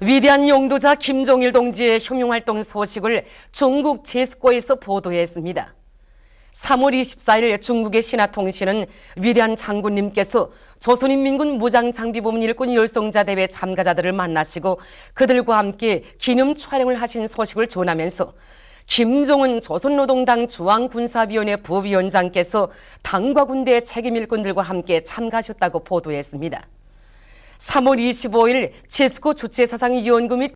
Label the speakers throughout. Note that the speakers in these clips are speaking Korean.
Speaker 1: 위대한 용도자 김종일 동지의 혁명활동 소식을 중국 제스코에서 보도했습니다. 3월 24일 중국의 신화통신은 위대한 장군님께서 조선인민군 무장장비부문 일꾼 열성자대회 참가자들을 만나시고 그들과 함께 기념 촬영을 하신 소식을 전하면서 김종은 조선노동당 중앙군사위원회 부위원장께서 당과 군대의 책임일꾼들과 함께 참가하셨다고 보도했습니다. 3월 25일 제스코 주체사상위원회 및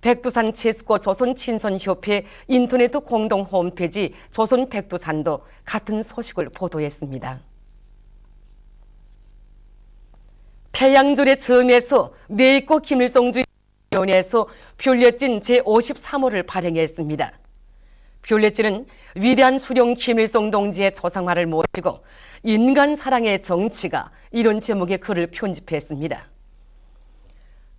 Speaker 1: 백두산 제스코 조선친선협회 인터넷 공동 홈페이지 조선백두산도 같은 소식을 보도했습니다. 태양절의 즈음에서 메이코 김일성주의 위원회에서 뷰레tin 제53호를 발행했습니다. 뷰레tin은 위대한 수령 김일성 동지의 조상화를 모시고 인간 사랑의 정치가 이런 제목의 글을 편집했습니다.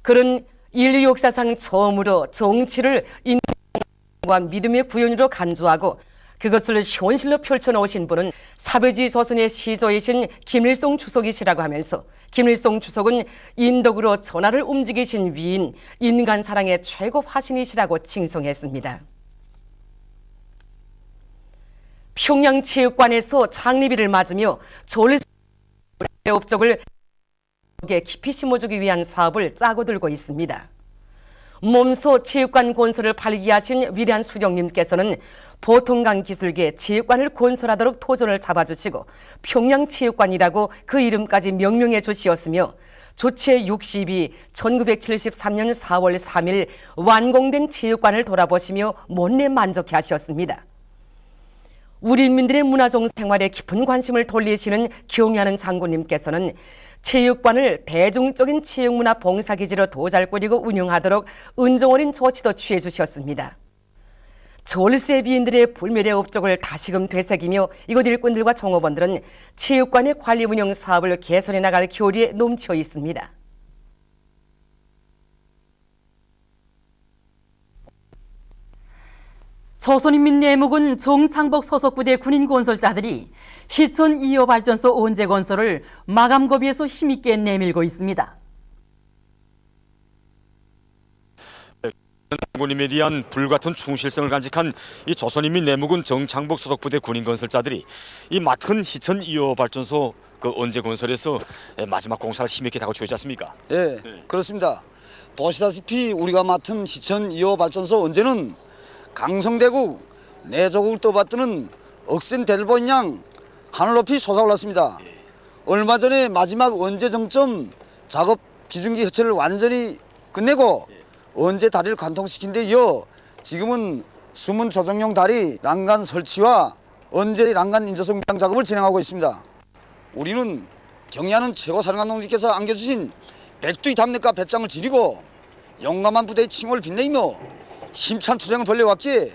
Speaker 1: 글은 인류 역사상 처음으로 정치를 인간과 믿음의 구현으로 간주하고 그것을 현실로 펼쳐놓으신 분은 사회주의 조선의 시조이신 김일성 주석이시라고 하면서 김일성 주석은 인덕으로 전하를 움직이신 위인, 인간 사랑의 최고 화신이시라고 칭송했습니다. 평양체육관에서 장례비를 맞으며 졸 업적을 깊이 심어주기 위한 사업을 짜고 들고 있습니다. 몸소 체육관 건설을 발기하신 위대한 수령님께서는 보통강 기술계 체육관을 건설하도록 토전을 잡아주시고 평양체육관이라고 그 이름까지 명명해 주시었으며 주체 60이 1973년 4월 3일 완공된 체육관을 돌아보시며 못내 만족해 하셨습니다. 우리 인민들의 문화적 생활에 깊은 관심을 돌리시는 경의하는 장군님께서는 체육관을 대중적인 체육문화 봉사기지로 더 잘 꾸리고 운영하도록 은정어린 조치도 취해 주셨습니다. 졸세비인들의 불멸의 업적을 다시금 되새기며 이곳 일꾼들과 종업원들은 체육관의 관리 운영 사업을 개선해 나갈 교리에 넘쳐 있습니다. 조선인민내무군 정창복 소속부대 군인 건설자들이 희천 2호 발전소 언제 건설을 마감고비에서 힘있게 내밀고 있습니다.
Speaker 2: 장군님에 대한 불같은 충실성을 간직한 이 조선인민내무군 정창복 소속부대 군인 건설자들이 이 맡은 희천 2호 발전소 그 언제 건설에서 마지막 공사를 힘있게 다가치고 있지 않습니까?
Speaker 3: 예, 그렇습니다. 보시다시피 우리가 맡은 희천 2호 발전소 언제는 강성대국 내조국을 떠받드는 억센 대들보인 양 하늘 높이 솟아올랐습니다. 얼마 전에 마지막 언제 정점 작업 기중기 해체를 완전히 끝내고 언제 다리를 관통시킨 데 이어 지금은 숨은 조정용 다리 랑간 설치와 언제 랑간 인조성 미장 작업을 진행하고 있습니다. 우리는 경의하는 최고 사령관 동지께서 안겨주신 백두의 담력과 배짱을 지니고 용감한 부대의 칭호를 빛내며 힘찬 투쟁을 벌려왔기에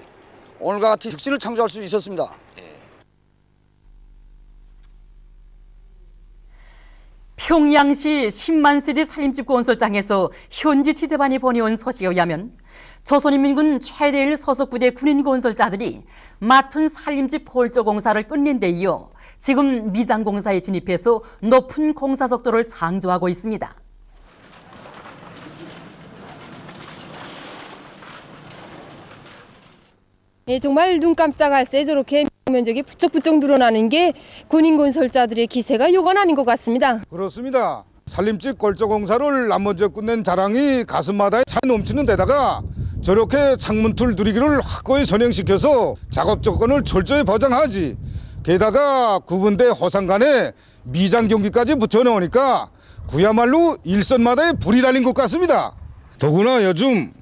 Speaker 3: 오늘과 같은 혁신을 창조할 수 있었습니다.
Speaker 1: 평양시 10만 세대 살림집 건설장에서 현지 취재반이 보내온 소식에 의하면 조선인민군 최대일 소속부대 군인 건설자들이 맡은 살림집 홀조 공사를 끝낸 데 이어 지금 미장 공사에 진입해서 높은 공사 속도를 창조하고 있습니다.
Speaker 4: 예, 정말 눈 깜짝할 새 저렇게 면적이 부쩍부쩍 늘어나는 게 군인 건설자들의 기세가 요건 아닌 것 같습니다.
Speaker 5: 그렇습니다. 살림집 골조 공사를 남먼저 끝낸 자랑이 가슴마다에 차 넘치는 데다가 저렇게 창문틀 누리기를 확고히 선행시켜서 작업 조건을 철저히 보장하지. 게다가 구분대 호상 간에 미장 경기까지 붙여놓으니까 그야말로 일선마다에 불이 달린 것 같습니다. 더구나 요즘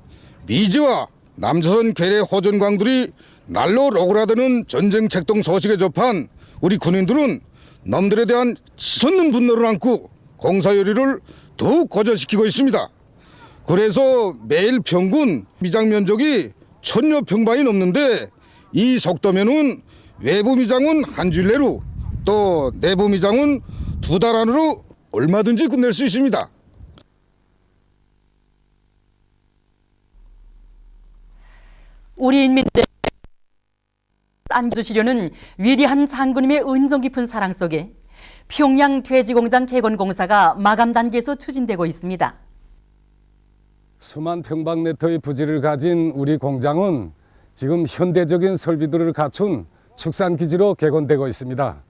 Speaker 5: 미지와 남조선 괴뢰 호전광들이 날로 로그라드는 전쟁 책동 소식에 접한 우리 군인들은 남들에 대한 치솟는 분노를 안고 공사 요리를 더욱 고조시키고 있습니다. 그래서 매일 평균 미장 면적이 1000여 평방이 넘는데 이 속도면은 외부 미장은 한 주일 내로 또 내부 미장은 2달 안으로 얼마든지 끝낼 수 있습니다.
Speaker 1: 우리 인민들 안겨주시려는 위대한 장군님의 은정 깊은 사랑 속에 평양 돼지공장 개건 공사가 마감 단계에서 추진되고 있습니다.
Speaker 5: 수만 평방미터의 부지를 가진 우리 공장은 지금 현대적인 설비들을 갖춘 축산기지로 개건되고 있습니다.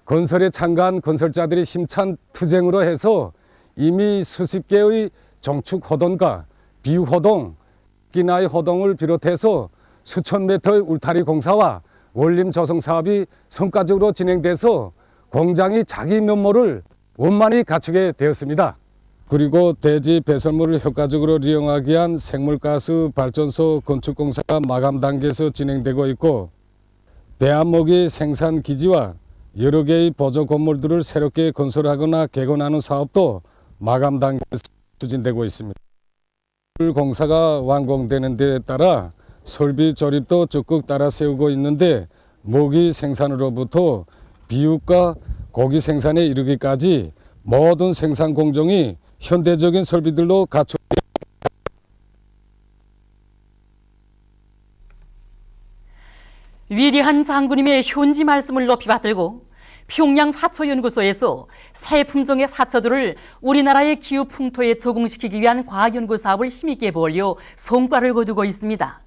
Speaker 5: 건설에 참가한 건설자들이 힘찬 투쟁으로 해서 이미 수십 개의 정축호동과 비유호동, 끼나이 호동을 비롯해서 수천 미터의 울타리 공사와 원림 조성 사업이 성과적으로 진행돼서 공장이 자기 면모를 원만히 갖추게 되었습니다. 그리고 대지 배설물을 효과적으로 이용하기 위한 생물가스 발전소 건축 공사가 마감 단계에서 진행되고 있고, 배합목이 생산 기지와 여러 개의 보조 건물들을 새롭게 건설하거나 개건하는 사업도 마감 단계에서 추진되고 있습니다. 공사가 완공되는 데에 따라 설비 조립도 적극 따라 세우고 있는데, 모기 생산으로부터 비육과 고기 생산에 이르기까지 모든 생산 공정이 현대적인 설비들로 갖춰.
Speaker 1: 위대한 장군님의 현지 말씀을 높이 받들고 평양 화초연구소에서 새 품종의 화초들을 우리나라의 기후 풍토에 적응시키기 위한 과학연구 사업을 힘있게 벌여 성과를 거두고 있습니다.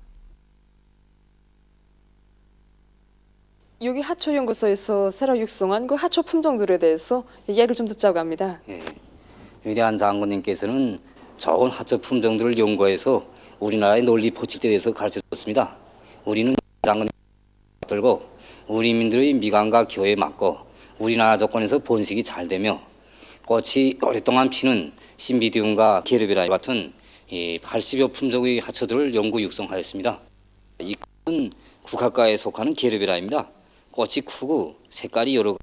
Speaker 6: 여기 화초연구소에서 새로 육성한 그 화초 품종들에 대해서 이야기를 좀 듣자고 합니다.
Speaker 7: 예. 위대한 장군님께서는 좋은 화초 품종들을 연구해서 우리나라의 널리 포칠때 대해서 가르쳐줬습니다. 우리는 장군님 들고 우리민들의 미관과 기호에 맞고 우리나라 조건에서 번식이 잘 되며 꽃이 오랫동안 피는 신비디움과 게르베라 같은 80여 품종의 화초들을 연구 육성하였습니다. 이 꽃은 국화과에 속하는 게르베라입니다. 꽃이 크고 색깔이 여러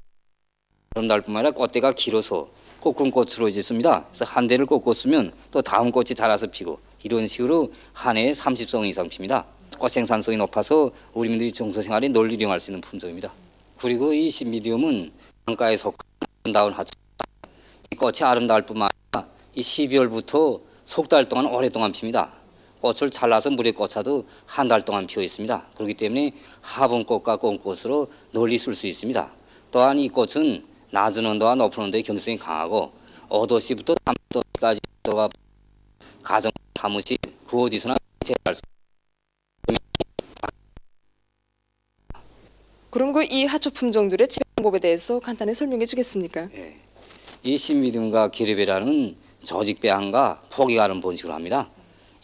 Speaker 7: 아름다울 뿐만 아니라 꽃대가 길어서 꽃금꽃으로 있습니다. 그래서 한 대를 꽂으면 또 다음 꽃이 자라서 피고 이런 식으로 한 해에 30송 이상 핍니다. 꽃 생산성이 높아서 우리민들이 정서생활에 널리 이용할 수 있는 품종입니다. 그리고 이 신비디움은 강가에 속한 아름다운 화초. 이 꽃이 아름다울 뿐만 아니라 이 12월부터 석 달 동안 오랫동안 핍니다. 꽃을 잘라서 물에 꽂아도 한 달 동안 피어 있습니다. 그렇기 때문에 화분꽃과 꽃꽃으로 널리 쓸 수 있습니다. 또한 이 꽃은 낮은 온도와 높은 온도의 견디성이 강하고 5도씨부터 3도까지 온도가 가정 사무실 그 어디서나 제할 수.
Speaker 6: 그럼 그 이 화초 품종들의 재배 방법에 대해서 간단히 설명해 주겠습니까?
Speaker 7: 예. 이 신비듬과 기르베라는 조직배양과 포기가른 번식을 합니다.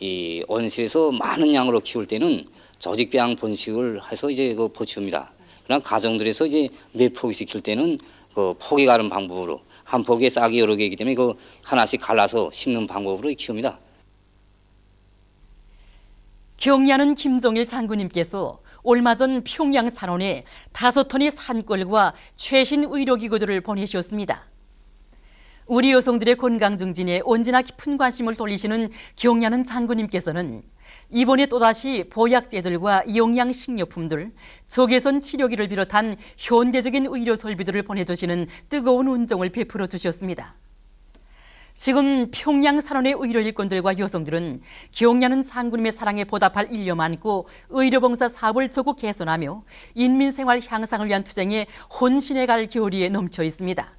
Speaker 7: 이 온실에서 많은 양으로 키울 때는 조직배양 번식을 해서 이제 그 포치웁니다. 그러나 가정들에서 이제 몇 포기씩 키울 때는 그 포기가른 방법으로 한 포기에 싹이 여러 개이기 때문에 그 하나씩 갈라서 심는 방법으로 키웁니다.
Speaker 1: 경리하는 김종일 장군님께서 얼마 전 평양 산원에 5톤의 산골과 최신 의료기구들을 보내주었습니다. 우리 여성들의 건강 증진에 언제나 깊은 관심을 돌리시는 경리하는 장군님께서는 이번에 또다시 보약제들과 영양식료품들, 적외선 치료기를 비롯한 현대적인 의료 설비들을 보내주시는 뜨거운 은총을 베풀어 주셨습니다. 지금 평양 산원의 의료 일꾼들과 여성들은 경리하는 장군님의 사랑에 보답할 일념 안고 의료봉사 사업을 적극 개선하며 인민생활 향상을 위한 투쟁에 혼신해갈 겨울이에 넘쳐 있습니다.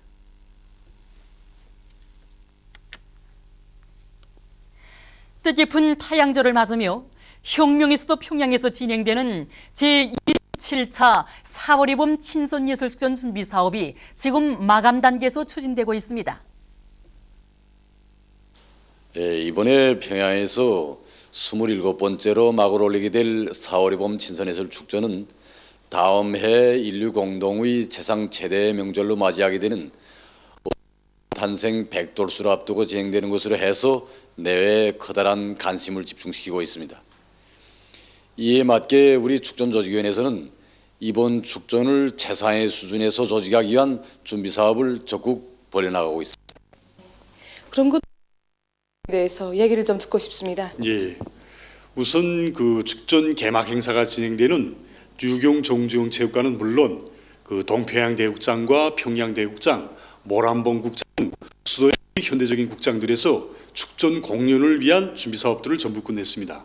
Speaker 1: 뜻깊은 타양절을 맞으며 혁명의 수도 평양에서 진행되는 제27차 4월의 봄 친선예술축전 준비 사업이 지금 마감 단계에서 추진되고 있습니다.
Speaker 8: 예, 이번에 평양에서 27번째로 막을 올리게 될 4월의 봄 친선예술축전은 다음 해 인류 공동의 세상 최대 명절로 맞이하게 되는 탄생 100돌수를 앞두고 진행되는 것으로 해서 내외에 커다란 관심을 집중시키고 있습니다. 이에 맞게 우리 축전조직위원회에서는 이번 축전을 최상의 수준에서 조직하기 위한 준비 사업을 적극 벌여나가고 있습니다.
Speaker 6: 그럼 그 대해서 얘기를 좀 듣고 싶습니다.
Speaker 9: 예, 우선 그 축전 개막 행사가 진행되는 유경 정주영 체육관은 물론 그 동평양 대국장과 평양 대국장, 모란봉 국장, 수도의 현대적인 국장들에서 축전 공연을 위한 준비 사업들을 전부 끝냈습니다.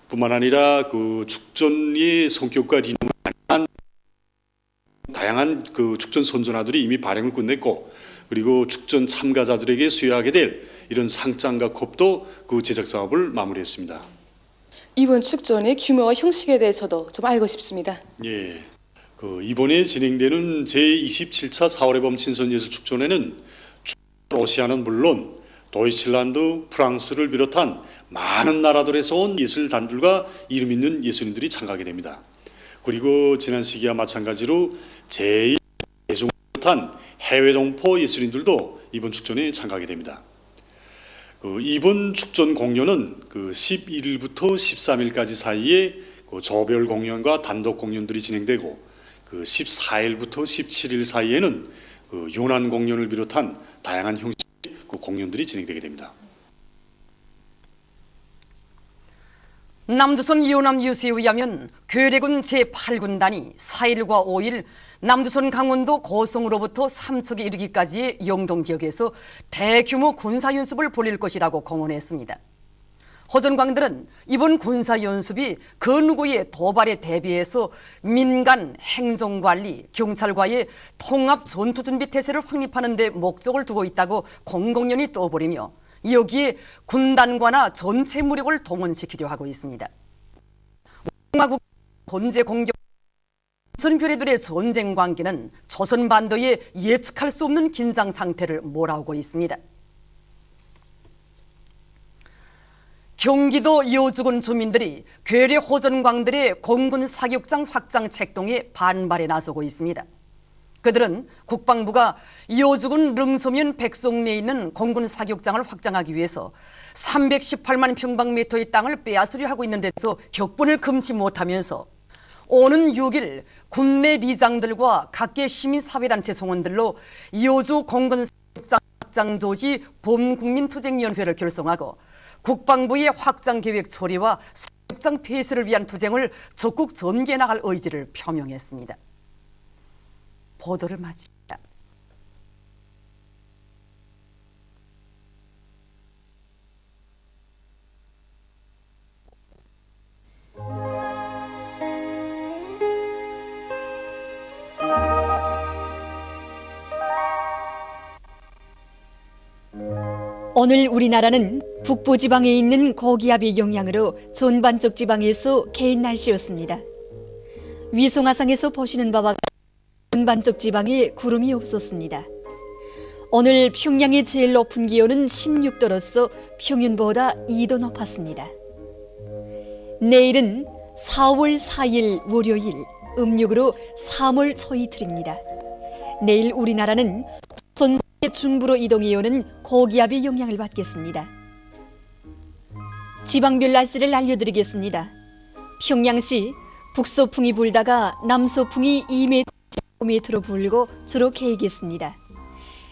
Speaker 9: 뿐만 아니라 그 축전의 성격과 리듬을 다양한 그 축전 선전화들이 이미 발행을 끝냈고, 그리고 축전 참가자들에게 수여하게 될 이런 상장과 컵도 그 제작 사업을 마무리했습니다.
Speaker 6: 이번 축전의 규모와 형식에 대해서도 좀 알고 싶습니다.
Speaker 9: 예, 이번에 진행되는 제27차 4월의 범 친선예술축전에는 러시아는 물론 도이칠란드, 프랑스를 비롯한 많은 나라들에서 온 예술단들과 이름 있는 예술인들이 참가하게 됩니다. 그리고 지난 시기와 마찬가지로 제1 대중을 비롯한 해외 동포 예술인들도 이번 축전에 참가하게 됩니다. 이번 축전 공연은 11일부터 13일까지 사이에 조별 공연과 단독 공연들이 진행되고 14일부터 17일 사이에는 연안 공연을 비롯한 다양한 형식의 공연들이 진행되게 됩니다.
Speaker 1: 남조선 이호남 유수에 의하면 괴뢰군 제8군단이 4일과 5일 남조선 강원도 고성으로부터 삼척에 이르기까지의 영동 지역에서 대규모 군사연습을 벌일 것이라고 공언했습니다. 허전광들은 이번 군사연습이 그 누구의 도발에 대비해서 민간 행정관리, 경찰과의 통합 전투준비 태세를 확립하는 데 목적을 두고 있다고 공공연히 떠버리며 여기에 군단과나 전체 무력을 동원시키려 하고 있습니다. 마국 건재 공격 조선 괴뢰들의 전쟁 관계는 조선 반도에 예측할 수 없는 긴장 상태를 몰아오고 있습니다. 경기도 여주군 주민들이 괴뢰 호전광들의 공군 사격장 확장 책동에 반발에 나서고 있습니다. 그들은 국방부가 여주군 릉소면 백송리에 있는 공군 사격장을 확장하기 위해서 318만 평방미터의 땅을 빼앗으려 하고 있는 데서 격분을 금치 못하면서 오는 6일 군내 리장들과 각계 시민사회단체 송원들로 여주 공군 사격장 확장 조지 범국민투쟁위원회를 결성하고 국방부의 확장 계획 처리와 사격장 폐쇄를 위한 투쟁을 적극 전개해 나갈 의지를 표명했습니다. 보도를 마칩니다.
Speaker 10: 오늘 우리나라는 북부지방에 있는 고기압의 영향으로 전반적 지방에서 개인 날씨였습니다. 위성화상에서 보시는 바와 같이 전반적 지방에 구름이 없었습니다. 오늘 평양의 제일 높은 기온은 16도로서 평균보다 2도 높았습니다. 내일은 4월 4일 월요일 음력으로 3월 초이틀입니다. 내일 우리나라는 중부로 이동해오는 고기압의 영향을 받겠습니다. 지방별 날씨를 알려드리겠습니다. 평양시 북서풍이 불다가 남서풍이 2m로 불고 주로 개이겠습니다.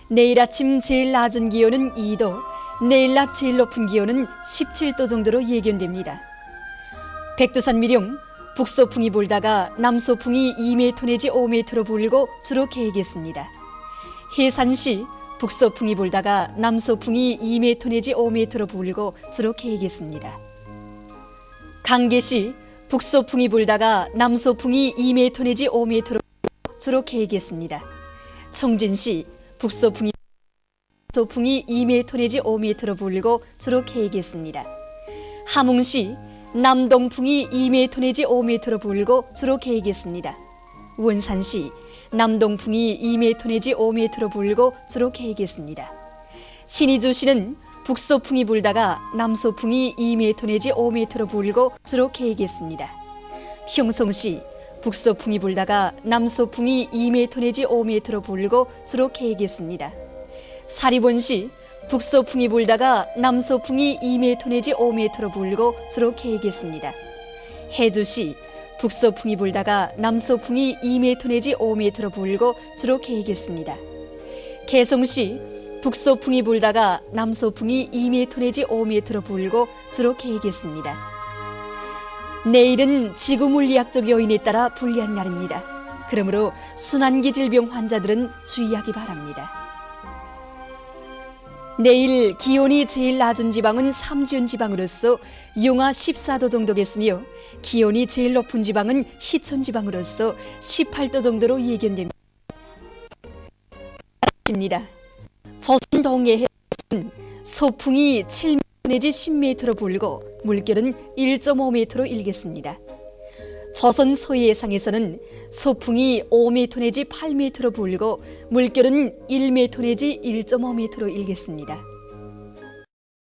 Speaker 10: 내일 아침 제일 낮은 기온은 2도, 내일 낮 제일 높은 기온은 17도 정도로 예견됩니다. 백두산 미령 북서풍이 불다가 남서풍이 2m 내지 5m로 불고 주로 개이겠습니다. 해산시 북서풍이 불다가 남서풍이 2m 내지 5m로 불고 주로 개이겠습니다. 강계시 북서풍이 불다가 남서풍이 2m 내지 5m로 불고 주로 개이겠습니다. 청진시 북서풍이 2m 내지 5m로 불고 주로 개이겠습니다. 함흥시 남동풍이 2m 내지 5m로 불고 주로 개이겠습니다. 원산시 남동풍이 2m 내지 5m로 불고 주로 개이겠습니다. 신의주시는 북서풍이 불다가 남서풍이 2m 내지 5m로 불고 주로 개이겠습니다. 평성시 북서풍이 불다가 남서풍이 2m 내지 5m로 불고 주로 개이겠습니다. 사리본시 북서풍이 불다가 남서풍이 2m 내지 5m로 불고 주로 개이겠습니다. 해주시 북서풍이 불다가 남서풍이 2m 내지 5m로 불고 주로 개이겠습니다. 개성시 북서풍이 불다가 남서풍이 2m 내지 5m로 불고 주로 개이겠습니다. 내일은 지구물리학적 요인에 따라 불리한 날입니다. 그러므로 순환기 질병 환자들은 주의하기 바랍니다. 내일 기온이 제일 낮은 지방은 삼지연 지방으로서 영하 14도 정도겠으며 기온이 제일 높은 지방은 희천 지방으로서 18도 정도로 예견됩니다. 조선 동해에는 소풍이 7m 내지 10m로 불고 물결은 1.5m로 일겠습니다. 조선 서해상에서는 소풍이 5m 내지 8m로 불고 물결은 1m 내지 1.5m로 일겠습니다.